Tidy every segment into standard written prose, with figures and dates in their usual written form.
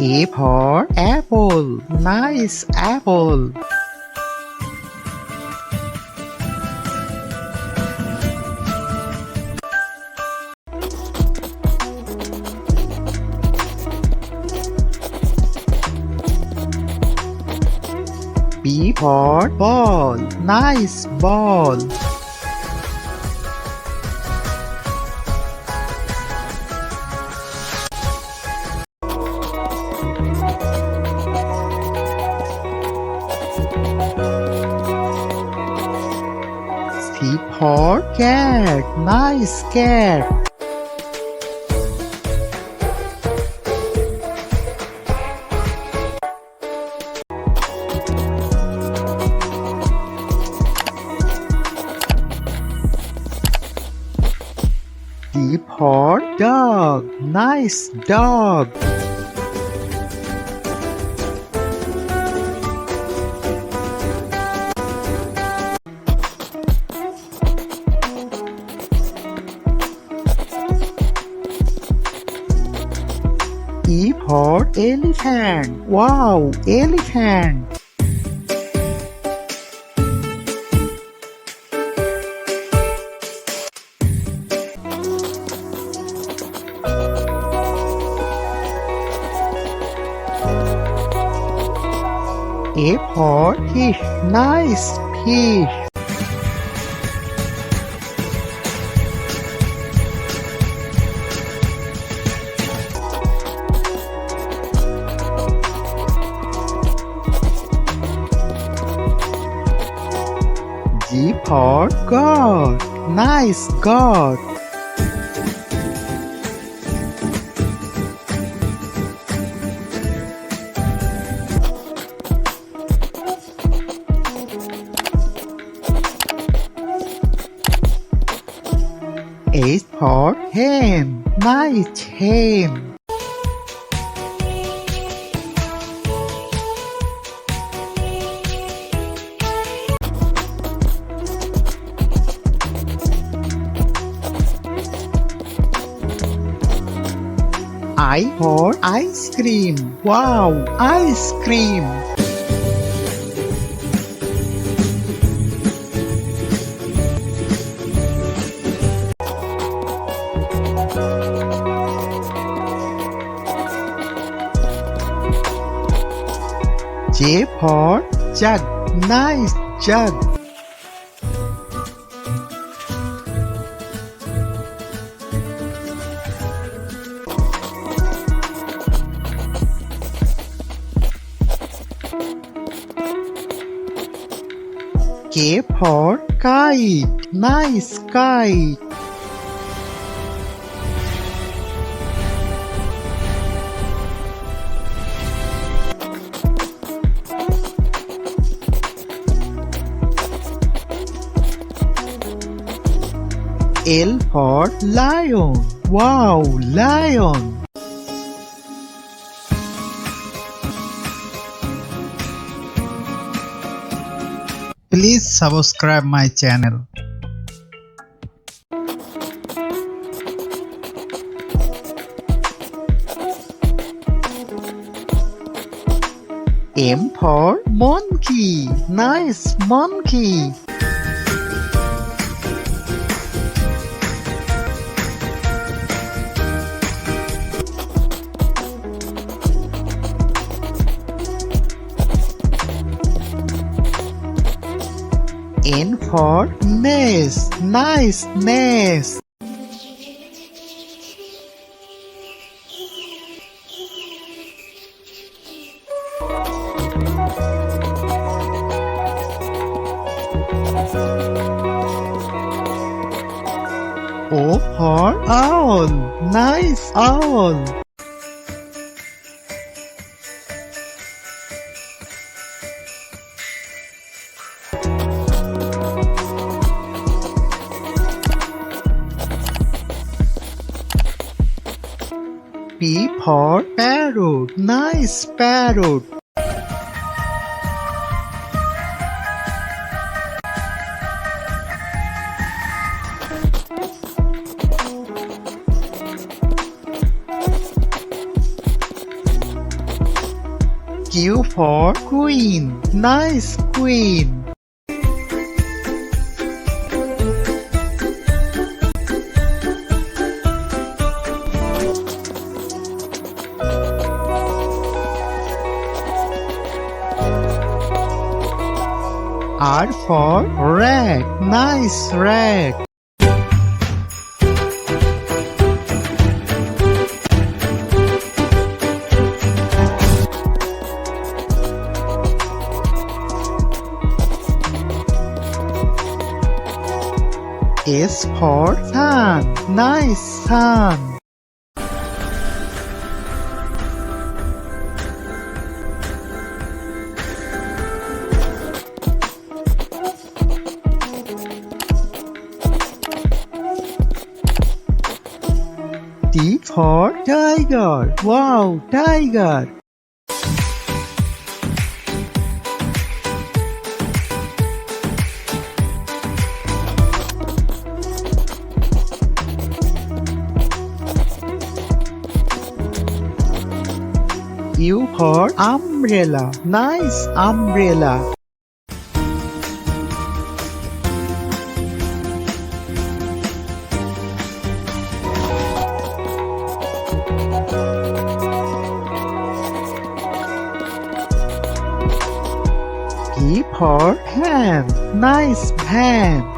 A for apple. Nice apple. B for ball. Nice ball. C for cat. Nice cat. D for dog. Nice dog. E for elephant. Wow, elephant. A for fish. Nice fish. G for God. Nice God. H for hen. Nice hen. I for ice cream. Wow, ice cream. J for jug. Nice jug. K for kite. Nice kite. L for lion. Wow, lion. Please subscribe my channel. M for monkey. Nice monkey. N for nest. Nice nest. O for owl. Nice owl. P for parrot. Nice parrot. Q for queen. Nice queen. R for rat. Nice rat. S for sun. Nice sun. T for tiger. Wow, tiger. U for umbrella. Nice umbrella. P for pen. Nice pen.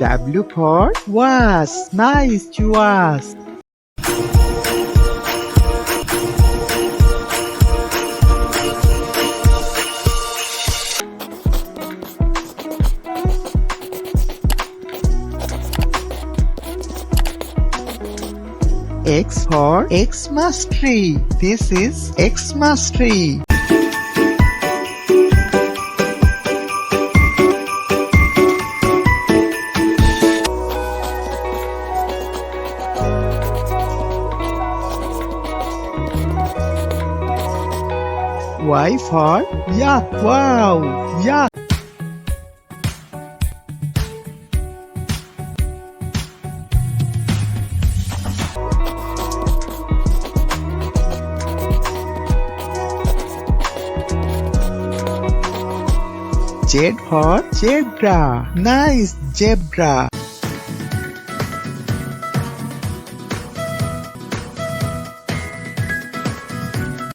W for vase. Nice vase. X for Xmas tree. This is Xmas tree. Y for yak. Wow, yak. Z for zebra. Nice zebra.